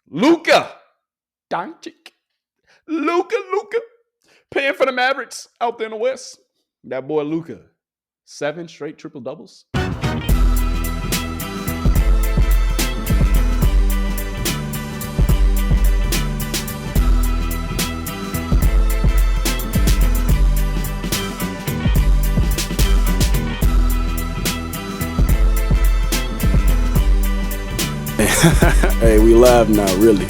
Luka. Doncic. Luka. Paying for the Mavericks out there in the West. That boy Luka. 7 straight triple doubles. Hey, we live now, really.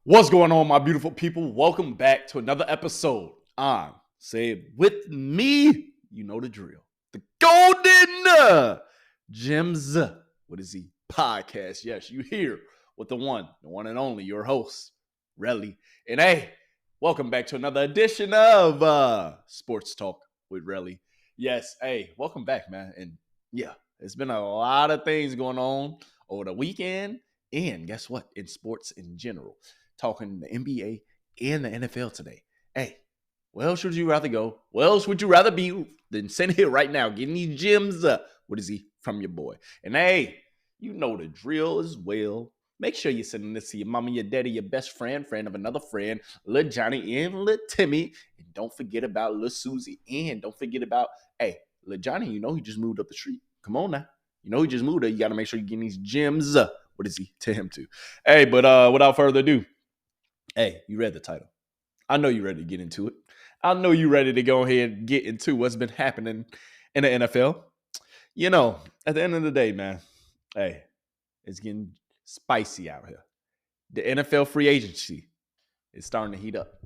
What's going on, my beautiful people? Welcome back to another episode on Say It With Me. You know the drill. The Golden Gems. What is he? Podcast. Yes, you here with the one and only, your host, Relly. And hey, welcome back to another edition of Sports Talk with Relly. Yes, hey, welcome back, man. And yeah, it's been a lot of things going on over the weekend. And guess what? In sports in general. Talking the NBA and the NFL today. Hey, where else would you rather go? Where else would you rather be than sitting here right now getting these gems? What is he? From your boy. And hey, you know the drill as well. Make sure you're sending this to your mama, your daddy, your best friend of another friend, Lil Johnny and Lil Timmy. And don't forget about Lil Susie. And don't forget about, hey, Lil Johnny, you know he just moved up the street. Come on now. You know he just moved there. You got to make sure you're getting these gems. What is he? To him too. Hey, but without further ado, hey, you read the title. I know you're ready to get into it. I know you're ready to go ahead and get into what's been happening in the NFL. You know, at the end of the day, man, hey, it's getting spicy out here. The NFL free agency is starting to heat up.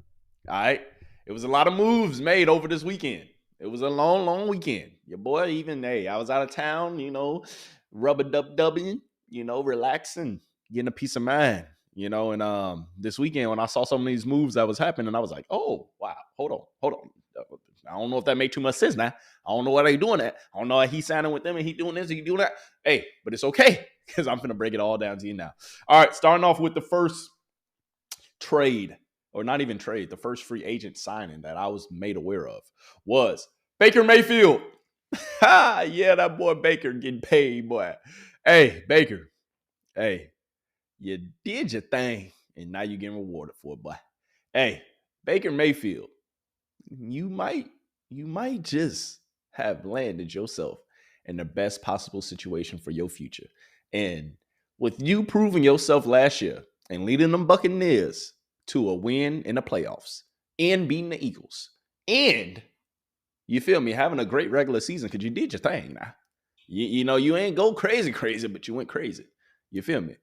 All right? It was a lot of moves made over this weekend. It was a long, long weekend. Your boy even, hey, I was out of town, you know, rubber-dub-dubbing, you know, relaxing, getting a peace of mind. You know, and this weekend when I saw some of these moves that was happening, I was like, oh, wow, hold on. I don't know if that made too much sense now. I don't know why they doing that. I don't know why he's signing with them and he doing this and he doing that. Hey, but it's okay because I'm going to break it all down to you now. All right, starting off with the first trade, or not even trade, the first free agent signing that I was made aware of was Baker Mayfield. Yeah, that boy Baker getting paid, boy. Hey, Baker. Hey. You did your thing, and now you're getting rewarded for it, boy. Hey, Baker Mayfield, you might just have landed yourself in the best possible situation for your future. And with you proving yourself last year and leading them Buccaneers to a win in the playoffs and beating the Eagles, and you feel me, having a great regular season because you did your thing now. You know, you ain't go crazy, but you went crazy. You feel me?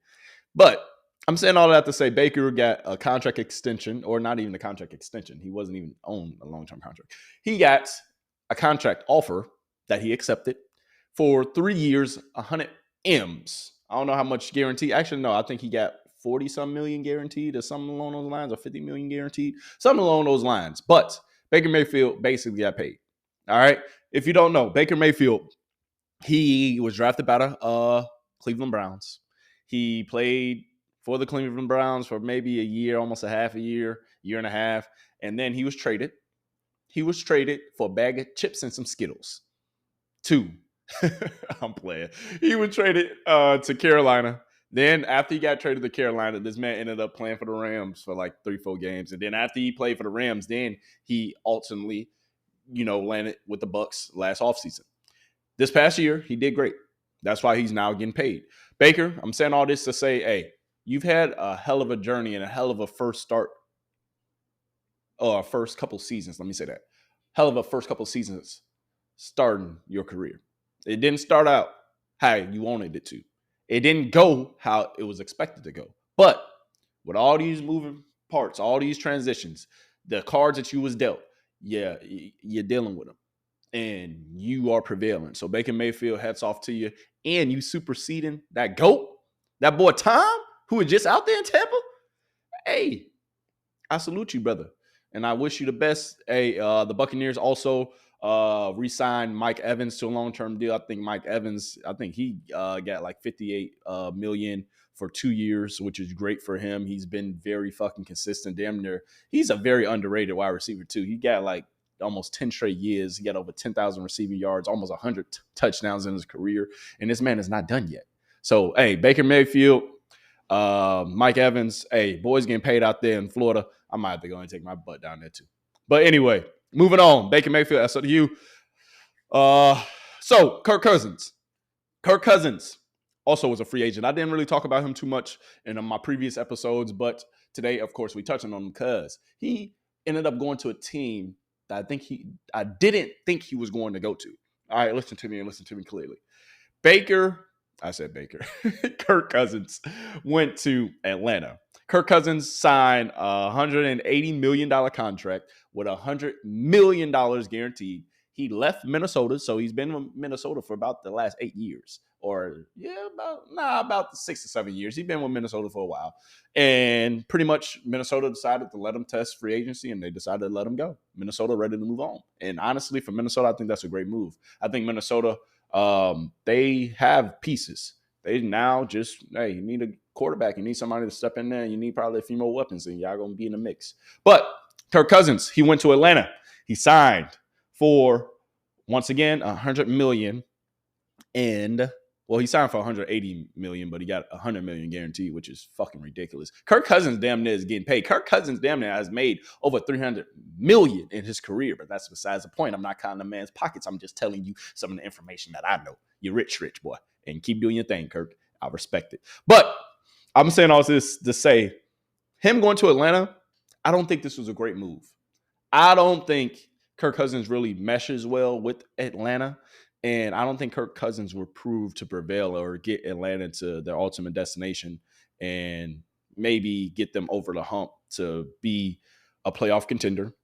But I'm saying all that to say Baker got a contract extension, or not even a contract extension. He wasn't even on a long-term contract. He got a contract offer that he accepted for 3 years, 100 M's. I don't know how much guarantee. Actually, no, I think he got 40-some million guaranteed or something along those lines, or 50 million guaranteed, something along those lines. But Baker Mayfield basically got paid. All right. If you don't know, Baker Mayfield, he was drafted by the Cleveland Browns. He played for the Cleveland Browns for maybe a year, almost a half a year, year and a half. And then he was traded. He was traded for a bag of chips and some Skittles. 2. I'm playing. He was traded to Carolina. Then after he got traded to Carolina, this man ended up playing for the Rams for like 3-4 games. And then after he played for the Rams, then he ultimately, you know, landed with the Bucs last offseason. This past year, he did great. That's why he's now getting paid. Baker, I'm saying all this to say, hey, you've had a hell of a journey and a hell of a first couple seasons. Let me say that. Hell of a first couple seasons starting your career. It didn't start out how you wanted it to. It didn't go how it was expected to go. But with all these moving parts, all these transitions, the cards that you was dealt, yeah, you're dealing with them. And you are prevailing. So Baker Mayfield, hats off to you. And you superseding that GOAT, that boy Tom, who was just out there in Tampa. Hey, I salute you, brother. And I wish you the best. Hey, the Buccaneers also re-signed Mike Evans to a long-term deal. I think Mike Evans, he got like $58 million for 2 years, which is great for him. He's been very fucking consistent. Damn near. He's a very underrated wide receiver too. He got like almost 10 straight years. He got over 10,000 receiving yards, almost 100 touchdowns in his career. And this man is not done yet. So, hey, Baker Mayfield, Mike Evans, hey, boys getting paid out there in Florida. I might have to go and take my butt down there too. But anyway, moving on. Baker Mayfield, SOU. So Kirk Cousins. Kirk Cousins also was a free agent. I didn't really talk about him too much in my previous episodes, but today, of course, we touched on him because he ended up going to a team that I didn't think he was going to go to. All right, listen to me and listen to me clearly. Kirk Cousins went to Atlanta. Kirk Cousins signed a $180 million contract with $100 million guaranteed. He left Minnesota, so he's been in Minnesota for about the last 8 years. About 6 or 7 years. He's been with Minnesota for a while. And pretty much Minnesota decided to let him test free agency, and they decided to let him go. Minnesota ready to move on. And honestly, for Minnesota, I think that's a great move. I think Minnesota, they have pieces. They now just, hey, you need a quarterback. You need somebody to step in there. You need probably a few more weapons, and y'all going to be in the mix. But Kirk Cousins, he went to Atlanta. He signed for, once again, $100 million. And, well, he signed for $180 million, but he got $100 million guaranteed, which is fucking ridiculous. Kirk Cousins damn near is getting paid. Kirk Cousins damn near has made over $300 million in his career, but that's besides the point. I'm not counting the man's pockets. I'm just telling you some of the information that I know. You're rich, boy, and keep doing your thing, Kirk. I respect it. But I'm saying all this to say, him going to Atlanta, I don't think this was a great move. I don't think Kirk Cousins really meshes well with Atlanta. And I don't think Kirk Cousins will prove to prevail or get Atlanta to their ultimate destination and maybe get them over the hump to be a playoff contender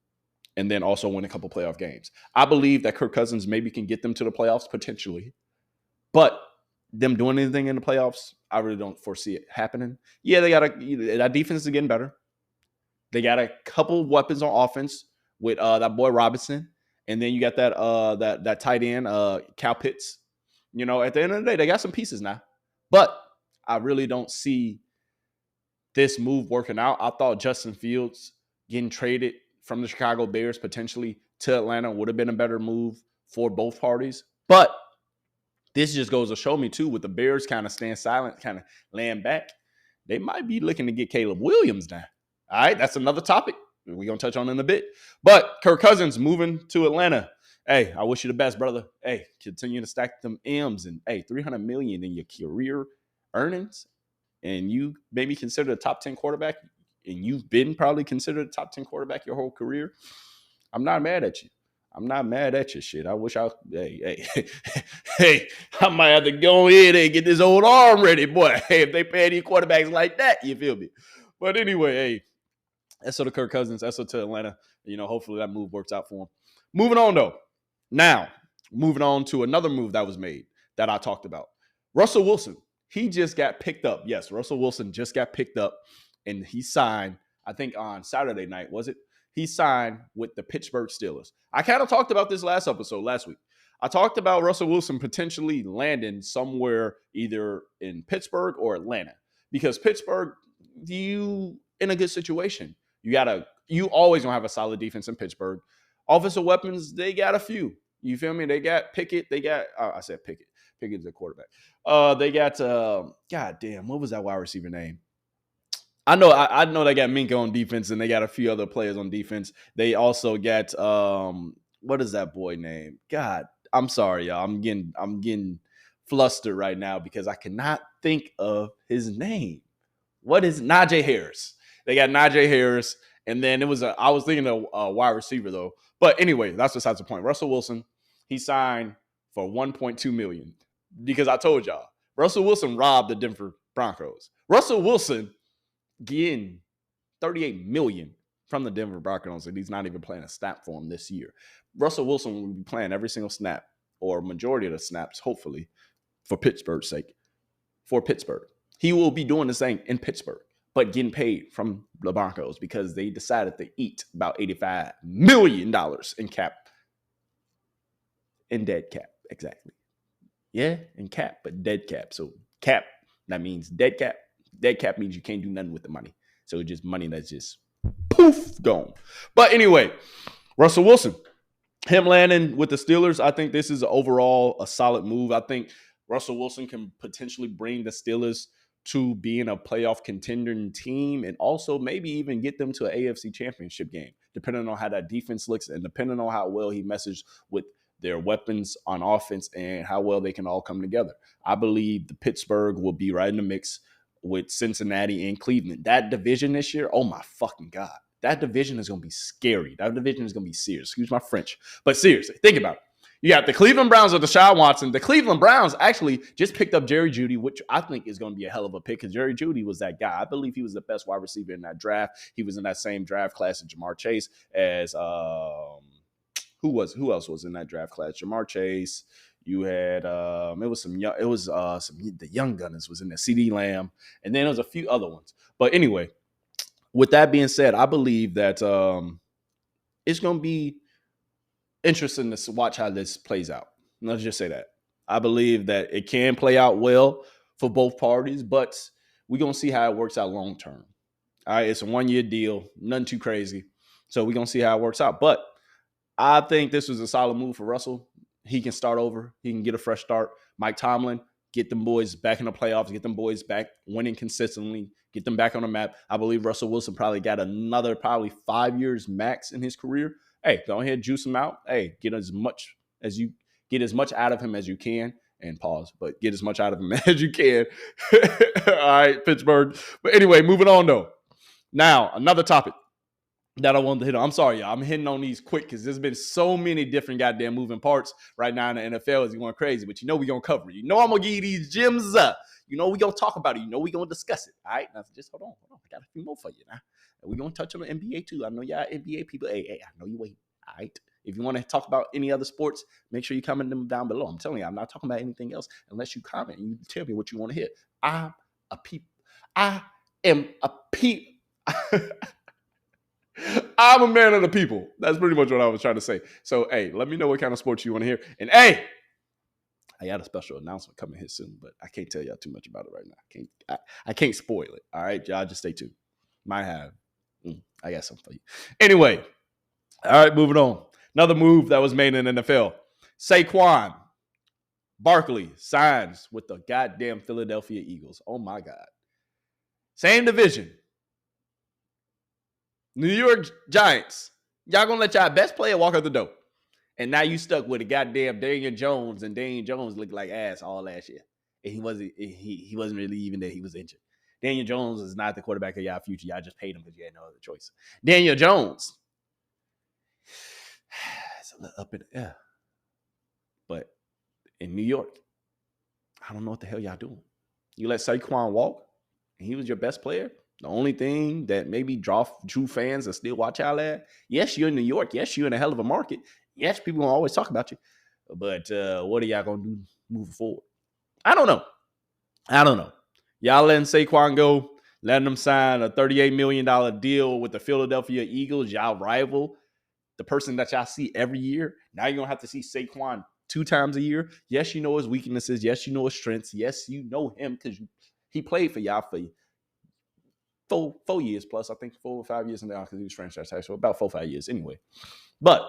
and then also win a couple playoff games. I believe that Kirk Cousins maybe can get them to the playoffs potentially, but them doing anything in the playoffs, I really don't foresee it happening. Yeah, that defense is getting better. They got a couple weapons on offense with that boy Robinson. And then you got that tight end, Cal Pitts. You know, at the end of the day, they got some pieces now. But I really don't see this move working out. I thought Justin Fields getting traded from the Chicago Bears potentially to Atlanta would have been a better move for both parties. But this just goes to show me, too, with the Bears kind of staying silent, kind of laying back, they might be looking to get Caleb Williams now. All right, that's another topic we're going to touch on in a bit. But Kirk Cousins moving to Atlanta. Hey, I wish you the best, brother. Hey, continue to stack them M's. And, hey, $300 million in your career earnings, and you maybe considered a top 10 quarterback, and you've been probably considered a top 10 quarterback your whole career, I'm not mad at you. I'm not mad at you, shit. I wish hey, I might have to go in and get this old arm ready, boy. Hey, if they pay any quarterbacks like that, you feel me? But anyway, hey, that's to Kirk Cousins. That's to Atlanta. You know, hopefully that move works out for him. Moving on, though. Now, moving on to another move that was made that I talked about. Russelle Wilson. He just got picked up. Yes, Russelle Wilson just got picked up, and he signed, I think on Saturday night, was it? He signed with the Pittsburgh Steelers. I kind of talked about this last week. I talked about Russelle Wilson potentially landing somewhere either in Pittsburgh or Atlanta, because Pittsburgh, you in a good situation. You always gonna have a solid defense in Pittsburgh. Offensive weapons, they got a few. You feel me? They got Pickett. They got I said Pickett. Pickett's the quarterback. They got goddamn, what was that wide receiver name? I know they got Minka on defense, and they got a few other players on defense. They also got what is that boy name? God, I'm sorry, y'all. I'm getting flustered right now because I cannot think of his name. What is Najee Harris? They got Najee Harris, and then I was thinking of a wide receiver though. But anyway, that's besides the point. Russelle Wilson, he signed for $1.2 million because I told y'all Russelle Wilson robbed the Denver Broncos. Russelle Wilson getting $38 million from the Denver Broncos, and he's not even playing a snap for him this year. Russelle Wilson will be playing every single snap or majority of the snaps, hopefully, for Pittsburgh's sake. For Pittsburgh, he will be doing the same in Pittsburgh, but getting paid from the Broncos because they decided to eat about $85 million in cap. In dead cap, exactly. Yeah, in cap, but dead cap. So cap, that means dead cap. Dead cap means you can't do nothing with the money. So it's just money that's just poof, gone. But anyway, Russelle Wilson, him landing with the Steelers, I think this is overall a solid move. I think Russelle Wilson can potentially bring the Steelers to being a playoff contending team and also maybe even get them to an AFC championship game, depending on how that defense looks and depending on how well he messes with their weapons on offense and how well they can all come together. I believe the Pittsburgh will be right in the mix with Cincinnati and Cleveland. That division this year, oh my fucking God. That division is going to be scary. That division is going to be serious. Excuse my French. But seriously, think about it. You got the Cleveland Browns with Deshaun Watson. The Cleveland Browns actually just picked up Jerry Jeudy, which I think is going to be a hell of a pick because Jerry Jeudy was that guy. I believe he was the best wide receiver in that draft. He was in that same draft class as Jamar Chase as who else was in that draft class? Jamar Chase. You had the young gunners was in there. CD Lamb, and then there was a few other ones. But anyway, with that being said, I believe that it's going to be interesting to watch how this plays out. Let's just say that. I believe that it can play out well for both parties, but we're going to see how it works out long term. All right, it's a 1-year deal, nothing too crazy. So we're going to see how it works out. But I think this was a solid move for Russell. He can start over. He can get a fresh start. Mike Tomlin, get them boys back in the playoffs, get them boys back winning consistently, get them back on the map. I believe Russell Wilson probably got another 5 years max in his career. Hey, go ahead, juice him out. Hey, get as much out of him as you can. And pause, but get as much out of him as you can. All right, Pittsburgh. But anyway, moving on though. Now, another topic that I wanted to hit on. I'm sorry, y'all. I'm hitting on these quick because there's been so many different goddamn moving parts right now in the NFL. It's going crazy, but you know we're going to cover it. You know I'm going to give you these gems up. You know we're going to talk about it. You know we're going to discuss it. All right? Now, just hold on. I got a few more for you now. We're going to touch on the NBA too. I know y'all NBA people. Hey, I know you wait. All right? If you want to talk about any other sports, make sure you comment them down below. I'm telling you, I'm not talking about anything else unless you comment and you tell me what you want to hear. I am a peep. I'm a man of the people. That's pretty much what I was trying to say. So, hey, let me know what kind of sports you want to hear. And, hey, I got a special announcement coming here soon, but I can't tell y'all too much about it right now. I can't spoil it. All right, y'all just stay tuned. Might have. I got something for you. Anyway, all right, moving on. Another move that was made in the NFL. Saquan Barkley signs with the goddamn Philadelphia Eagles. Oh, my God. Same division. New York Giants. Y'all gonna let y'all best player walk out the door. And now you stuck with a goddamn Daniel Jones, and Daniel Jones looked like ass all last year. And he wasn't really even there. He was injured. Daniel Jones is not the quarterback of y'all future. Y'all just paid him because you had no other choice. Daniel Jones. It's a little up in the air. But in New York, I don't know what the hell y'all doing. You let Saquon walk, and he was your best player. The only thing that maybe draw true fans that still watch y'all at, yes, you're in New York. Yes, you're in a hell of a market. Yes, people will always talk about you. But what are y'all going to do moving forward? I don't know. Y'all letting Saquon go, letting him sign a $38 million deal with the Philadelphia Eagles, y'all rival, the person that y'all see every year. Now you're going to have to see Saquon 2 times a year. Yes, you know his weaknesses. Yes, you know his strengths. Yes, you know him because he played for y'all for 4 years plus, I think 4 or 5 years now because he was franchise tag, so about 4 or 5 years anyway. But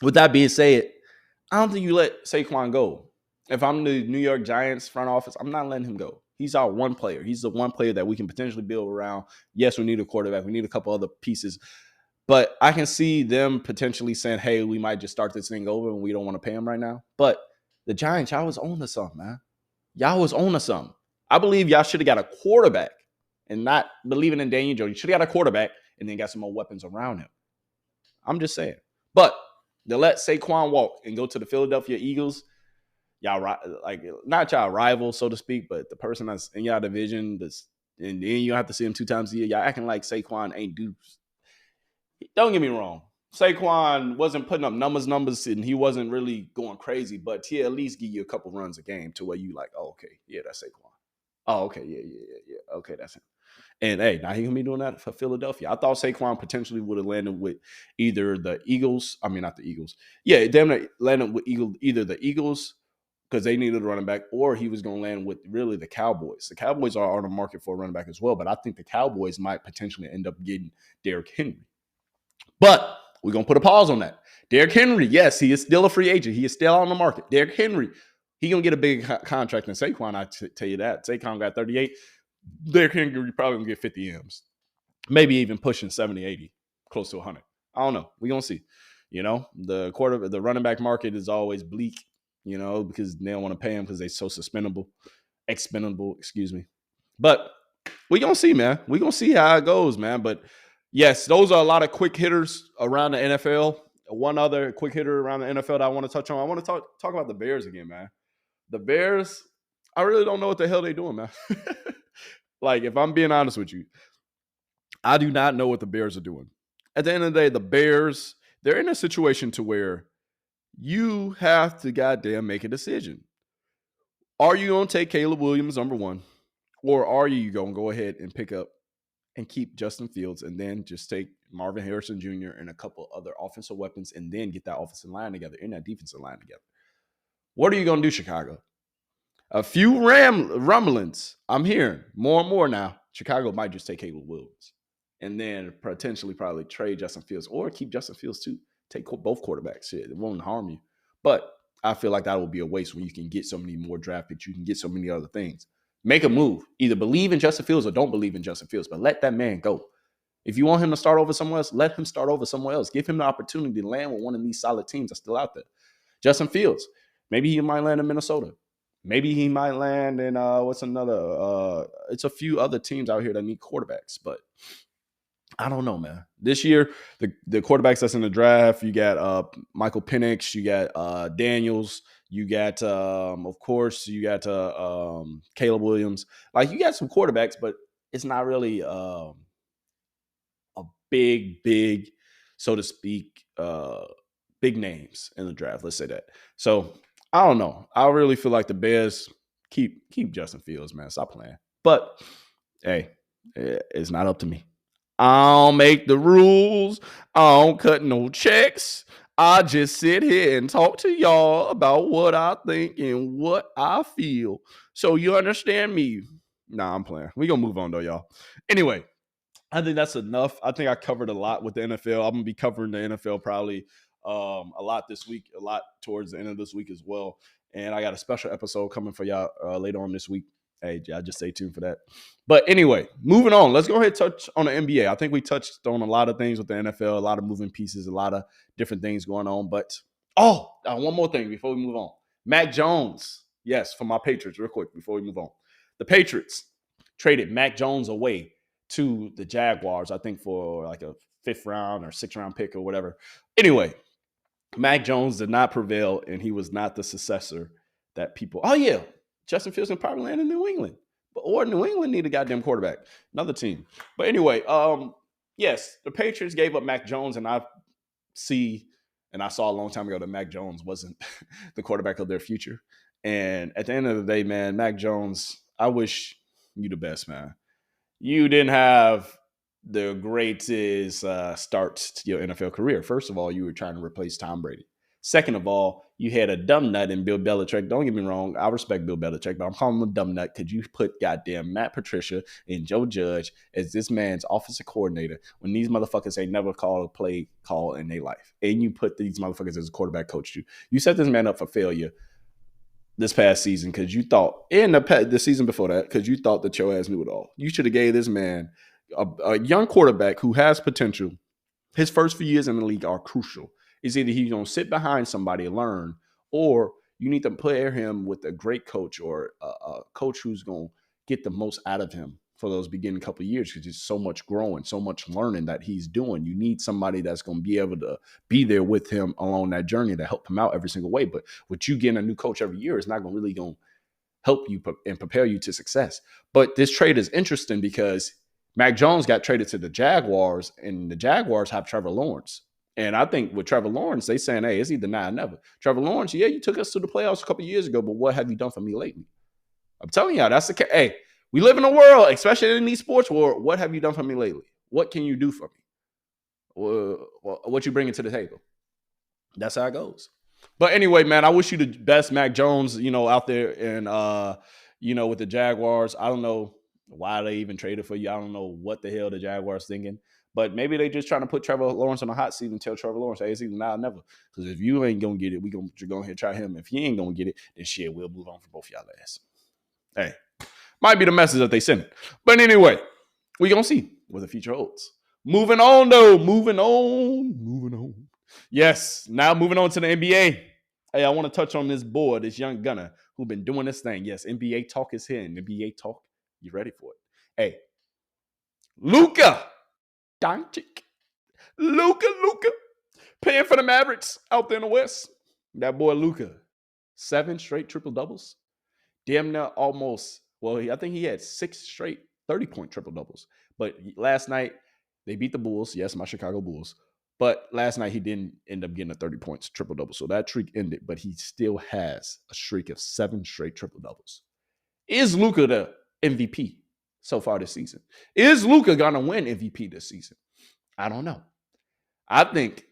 with that being said, I don't think you let Saquon go. If I'm the New York Giants front office, I'm not letting him go. He's our one player. He's the one player that we can potentially build around. Yes, we need a quarterback. We need a couple other pieces. But I can see them potentially saying, hey, we might just start this thing over and we don't want to pay him right now. But the Giants, y'all was on to something, man. Y'all was on to something. I believe y'all should have got a quarterback. And not believing in Daniel Jones. You should have got a quarterback and then got some more weapons around him. I'm just saying. But to let Saquon walk and go to the Philadelphia Eagles, y'all like not y'all rival, so to speak, but the person that's in y'all division, and then you have to see him 2 times a year. Y'all acting like Saquon ain't dudes. Don't get me wrong. Saquon wasn't putting up numbers, and he wasn't really going crazy, but he'll at least give you a couple runs a game to where you like, oh, okay, yeah, that's Saquon. Oh, okay, yeah. Okay, that's him. And hey, now he can be doing that for Philadelphia. I thought Saquon potentially would have landed with either the Eagles. I mean, not the Eagles. Yeah, damn, landed with either the Eagles because they needed a running back, or he was going to land with really the Cowboys. The Cowboys are on the market for a running back as well, but I think the Cowboys might potentially end up getting Derrick Henry. But we're going to put a pause on that. Derrick Henry, yes, he is still a free agent. He is still on the market. Derrick Henry He gonna get a big contract in Saquon. Tell you that. Saquon got 38. Derrick Henry probably gonna get 50 M's, maybe even pushing 70, 80, close to 100. I don't know. We gonna see. The running back market is always bleak. Because they don't want to pay him because they're so expendable. Excuse me. But we gonna see, man. We gonna see how it goes, man. But yes, those are a lot of quick hitters around the NFL. One other quick hitter around the NFL that I want to touch on. I want to talk about the Bears again, man. The Bears, I really don't know what the hell they're doing, man. Like, if I'm being honest with you, I do not know what the Bears are doing. At the end of the day, the Bears, they're in a situation to where you have to goddamn make a decision. Are you going to take Caleb Williams, number one? Or are you going to go ahead and pick up and keep Justin Fields and then just take Marvin Harrison Jr. and a couple other offensive weapons and then get that offensive line together and that defensive line together? What are you going to do, Chicago? A few rumblings I'm hearing more and more now. Chicago might just take Caleb Williams and then potentially probably trade Justin Fields or keep Justin Fields too. Take both quarterbacks. Shit, it won't harm you. But I feel like that will be a waste when you can get so many more draft picks. You can get so many other things. Make a move. Either believe in Justin Fields or don't believe in Justin Fields, but let that man go. If you want him to start over somewhere else, let him start over somewhere else. Give him the opportunity to land with one of these solid teams that's still out there. Justin Fields, maybe he might land in Minnesota. Maybe he might land in what's another? It's a few other teams out here that need quarterbacks, but I don't know, man. This year, the quarterbacks that's in the draft, you got Michael Penix, you got Daniels, you got, of course, you got Caleb Williams. Like, you got some quarterbacks, but it's not really a big, so to speak, big names in the draft. Let's say that. So, I don't know. I really feel like the Bears keep Justin Fields, man. Stop playing. But, hey, it's not up to me. I don't make the rules. I don't cut no checks. I just sit here and talk to y'all about what I think and what I feel. So you understand me? Nah, I'm playing. We gonna move on though, y'all. Anyway, I think that's enough. I think I covered a lot with the NFL. I'm gonna be covering the NFL probably a lot this week, a lot towards the end of this week as well. And I got a special episode coming for y'all later on this week. Hey, I just stay tuned for that. But anyway, moving on. Let's go ahead and touch on the NBA. I think we touched on a lot of things with the NFL, a lot of moving pieces, a lot of different things going on. But, one more thing before we move on. Mac Jones. Yes, for my Patriots, real quick, before we move on. The Patriots traded Mac Jones away to the Jaguars, I think for like a 5th round or 6th round pick or whatever. Anyway, Mac Jones did not prevail, and he was not the successor that people – Justin Fields can probably land in New England. Or New England need a goddamn quarterback. Another team. But anyway, yes, the Patriots gave up Mac Jones, and I saw a long time ago that Mac Jones wasn't the quarterback of their future. And at the end of the day, man, Mac Jones, I wish you the best, man. You didn't have the greatest start to your NFL career. First of all, you were trying to replace Tom Brady. Second of all, you had a dumb nut in Bill Belichick. Don't get me wrong. I respect Bill Belichick, but I'm calling him a dumb nut because you put goddamn Matt Patricia and Joe Judge as this man's offensive coordinator when these motherfuckers ain't never called a play call in their life. And you put these motherfuckers as a quarterback coach. You set this man up for failure this past season because you thought, in the season before that, because you thought that your ass knew it all. You should have gave this man a young quarterback who has potential. His first few years in the league are crucial. It's either he's going to sit behind somebody and learn, or you need to pair him with a great coach or a coach who's going to get the most out of him for those beginning couple of years because there's so much growing, so much learning that he's doing. You need somebody that's going to be able to be there with him along that journey to help him out every single way. But with you getting a new coach every year, it's not really going to help you and prepare you to success. But this trade is interesting because Mac Jones got traded to the Jaguars, and the Jaguars have Trevor Lawrence. And I think with Trevor Lawrence, they saying, hey, it's either now or never. Trevor Lawrence, yeah, you took us to the playoffs a couple of years ago, but what have you done for me lately? I'm telling y'all, that's the case. Hey, we live in a world, especially in these sports world. What have you done for me lately? What can you do for me? What you bringing to the table? That's how it goes. But anyway, man, I wish you the best, Mac Jones, out there and, with the Jaguars. I don't know why they even traded for you. I don't know what the hell the Jaguars thinking. But maybe they just trying to put Trevor Lawrence on a hot seat and tell Trevor Lawrence, hey, it's either now or never. Because if you ain't going to get it, we're going to go ahead and try him. If he ain't going to get it, then shit, we'll move on from both y'all ass. Hey, might be the message that they send it. But anyway, we going to see what the future holds. Moving on, though. Moving on. Yes, now moving on to the NBA. Hey, I want to touch on this boy, this young gunner who been doing this thing. Yes, NBA talk is here. And NBA talk, you ready for it? Hey, Luka Doncic. Luka. Paying for the Mavericks out there in the West. That boy Luka. 7 straight triple-doubles. Damn near almost, I think he had 6 straight 30-point triple-doubles. But last night, they beat the Bulls. Yes, my Chicago Bulls. But last night, he didn't end up getting a 30 points triple-double. So that streak ended. But he still has a streak of 7 straight triple-doubles. Is Luka the MVP so far this season? Is Luka going to win MVP this season? I don't know. I think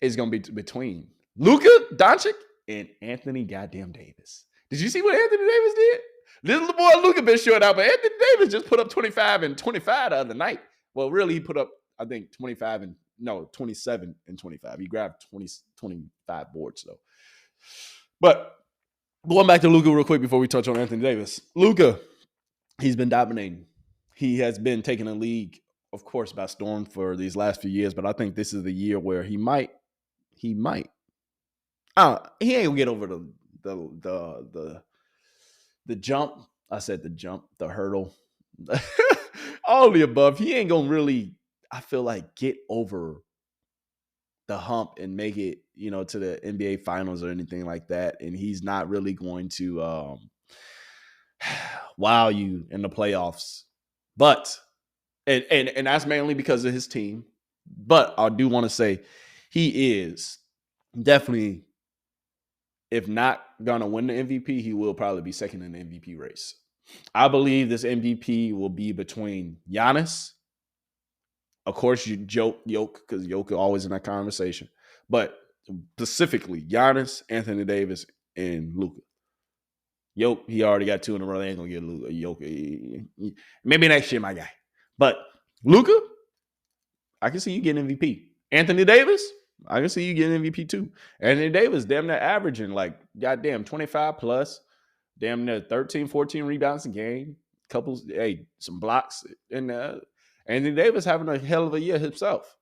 it's going to be between Luka Doncic and Anthony goddamn Davis. Did you see what Anthony Davis did? Little boy Luka been short out, but Anthony Davis just put up 25 and 25 the other night. Well, really, he put up, I think, 27 and 25. He grabbed 25 boards, though. But going back to Luka real quick before we touch on Anthony Davis. Luka, he's been dominating. He has been taking the league, of course, by storm for these last few years, but I think this is the year where he ain't gonna get over the jump. I said the jump, the hurdle, all the above. He ain't gonna really, I feel like, get over the hump and make it, to the NBA finals or anything like that. And he's not really going to wow you in the playoffs. But and that's mainly because of his team. But I do want to say he is definitely, if not gonna win the MVP, he will probably be second in the MVP race. I believe this MVP will be between Giannis. Of course, you joke because Jokic always in that conversation. But specifically, Giannis, Anthony Davis, and Luka. Jokic, he already got 2 in a row. They ain't gonna get Luka. Jokic, maybe next year, my guy. But Luka, I can see you getting MVP. Anthony Davis, I can see you getting MVP too. Anthony Davis, damn near averaging like goddamn 25 plus, damn near 13, 14 rebounds a game, some blocks, and Anthony Davis having a hell of a year himself.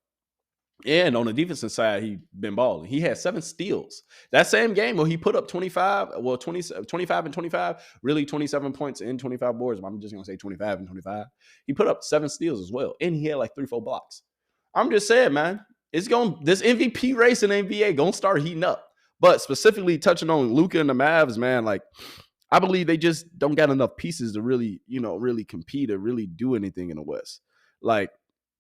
And on the defensive side, he been balling. He had 7 steals. That same game where he put up 25 and 25, really 27 points and 25 boards. I'm just going to say 25 and 25. He put up 7 steals as well. And he had like 3-4 blocks. I'm just saying, man, this MVP race in the NBA going to start heating up. But specifically touching on Luka and the Mavs, man, like, I believe they just don't got enough pieces to really, really compete or really do anything in the West. Like,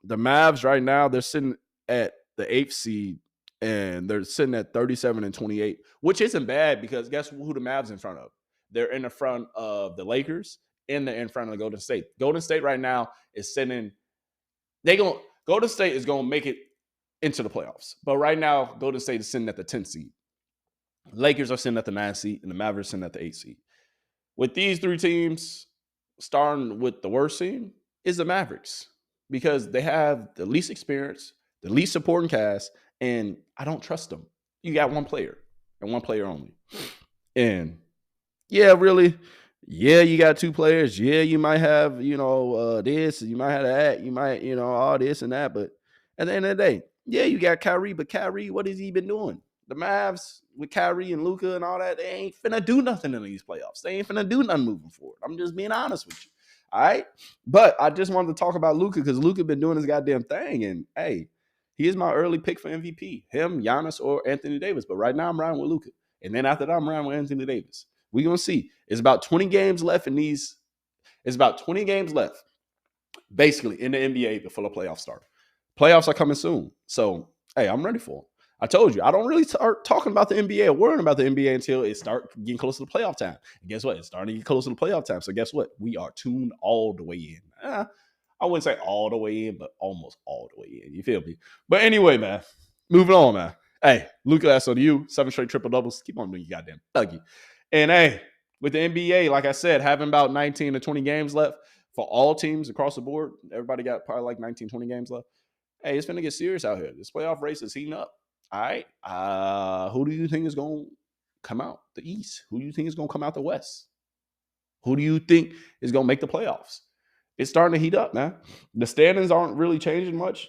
the Mavs right now, they're sitting at the 8th seed, and they're sitting at 37 and 28, which isn't bad because guess who the Mavs in front of? They're in the front of the Lakers and they're in front of the Golden State. Golden State right now is sitting. Golden State is going to make it into the playoffs, but right now Golden State is sitting at the 10th seed. Lakers are sitting at the 9th seed, and the Mavericks sitting at the 8th seed. With these 3 teams, starting with the worst team is the Mavericks because they have the least experience, the least supporting cast, and I don't trust them. You got one player and one player only. And yeah, really, yeah, you got 2 players. Yeah, you might have, this, you might have that, you might, all this and that. But at the end of the day, yeah, you got Kyrie, but Kyrie, what has he been doing? The Mavs with Kyrie and Luka and all that, they ain't finna do nothing in these playoffs. They ain't finna do nothing moving forward. I'm just being honest with you. All right? But I just wanted to talk about Luka because Luka been doing his goddamn thing. And, hey, he is my early pick for MVP. Him, Giannis, or Anthony Davis. But right now I'm riding with Luka. And then after that, I'm riding with Anthony Davis. We're going to see. It's about 20 games left It's about 20 games left, basically, in the NBA before the playoffs start. Playoffs are coming soon. So, hey, I'm ready for them. I told you, I don't really start talking about the NBA or worrying about the NBA until it starts getting close to the playoff time. And guess what? It's starting to get close to the playoff time. So guess what? We are tuned all the way in. I wouldn't say all the way in, but almost all the way in. You feel me? But anyway, man, moving on, man. Hey, Luka, that's on you. 7 straight triple doubles. Keep on doing your goddamn thuggy. And hey, with the NBA, like I said, having about 19 to 20 games left for all teams across the board. Everybody got probably like 19, 20 games left. hey, it's finna get serious out here. This playoff race is heating up. All right. Who do you think is going to come out the East? Who do you think is going to come out the West? Who do you think is going to make the playoffs? It's starting to heat up, man. The standings aren't really changing much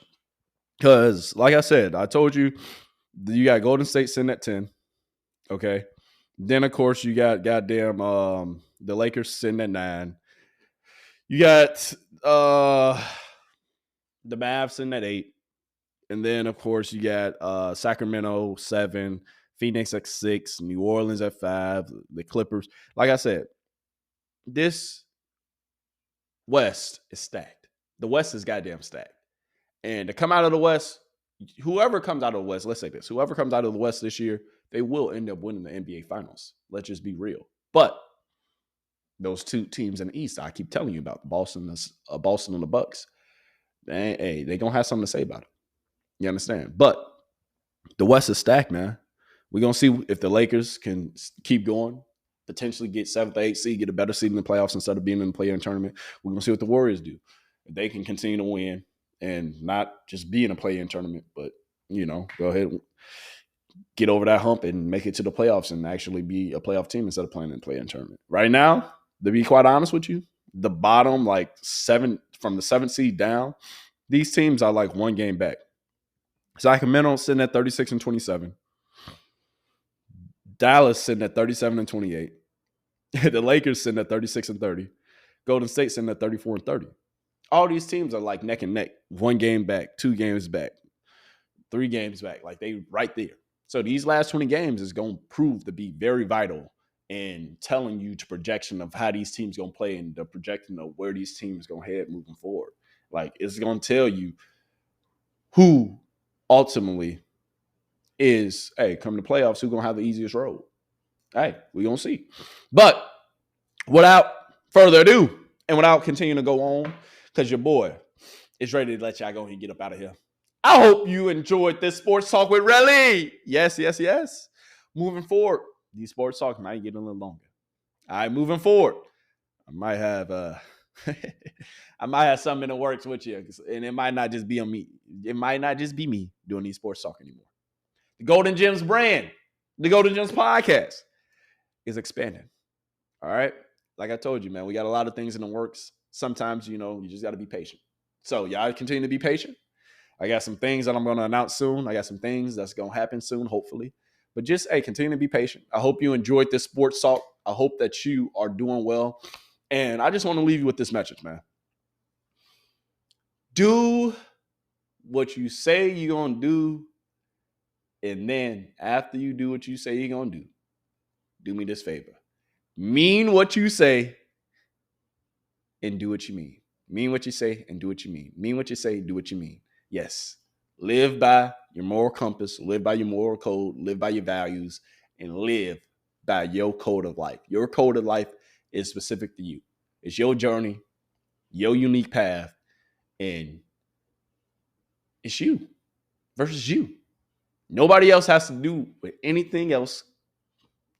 because, like I said, I told you, you got Golden State sitting at 10. Okay. Then, of course, you got goddamn the Lakers sitting at 9. You got the Mavs sitting at 8. And then, of course, you got Sacramento 7, Phoenix at 6, New Orleans at 5, the Clippers. Like I said, this West is stacked. The West is goddamn stacked. And to come out of the West, whoever comes out of the West, let's say this, whoever comes out of the West this year, they will end up winning the NBA Finals. Let's just be real. But those two teams in the East, I keep telling you about, Boston and the Bucks, they're going to have something to say about it. You understand? But the West is stacked, man. We're going to see if the Lakers can keep going, potentially get 7th or 8th seed, get a better seed in the playoffs instead of being in the play-in tournament. We're going to see what the Warriors do. If they can continue to win and not just be in a play-in tournament, but, go ahead and get over that hump and make it to the playoffs and actually be a playoff team instead of playing in a play-in tournament. Right now, to be quite honest with you, the bottom, like 7, from the 7th seed down, these teams are like one game back. Sacramento sitting at 36-27. Dallas sitting at 37-28. The Lakers sitting at 36-30. Golden State sitting at 34-30. All these teams are like neck and neck. 1 game back, 2 games back, 3 games back. Like they right there. So these last 20 games is going to prove to be very vital in telling you the projection of how these teams going to play and the projection of where these teams going to head moving forward. Like it's going to tell you who ultimately is, hey, come to playoffs, who's going to have the easiest road. Hey, we're going to see. But without further ado, and without continuing to go on, because your boy is ready to let y'all go and get up out of here. I hope you enjoyed this Sports Talk with Relly. Yes. Moving forward, these Sports Talks might get a little longer. All right, moving forward, I might have something in the works with you, and it might not just be on me. It might not just be me doing these Sports Talk anymore. The RellyGemz brand, the RellyGemz podcast is expanding. All right? Like I told you, man, we got a lot of things in the works. Sometimes, you just got to be patient. So y'all continue to be patient. I got some things that I'm going to announce soon. I got some things that's going to happen soon, hopefully. But just, hey, continue to be patient. I hope you enjoyed this Sports Talk. I hope that you are doing well. And I just want to leave you with this message, man. Do what you say you're going to do. And then after you do what you say you're going to do me this favor. Mean what you say and do what you mean. Mean what you say and do what you mean. Mean what you say, do what you mean. Yes. Live by your moral compass. Live by your moral code. Live by your values. And live by your code of life. Your code of life is specific to you. It's your journey, your unique path, and it's you versus you. Nobody else has to do with anything else.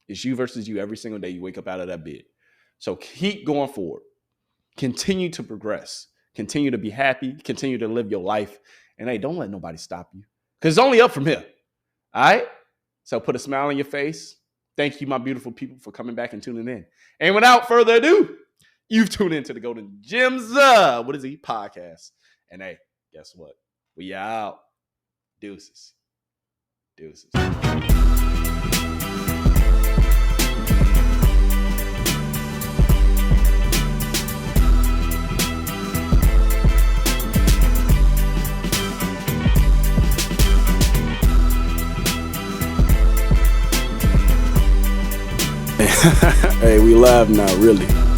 It's you versus you every single day you wake up out of that bed. So keep going forward. Continue to progress. Continue to be happy. Continue to live your life. And hey, don't let nobody stop you. Because it's only up from here. All right? So put a smile on your face. Thank you, my beautiful people, for coming back and tuning in. And without further ado, you've tuned into the RellyGemz, what is he? Podcast. And hey, guess what? We out. Deuces. Hey, we live now, really.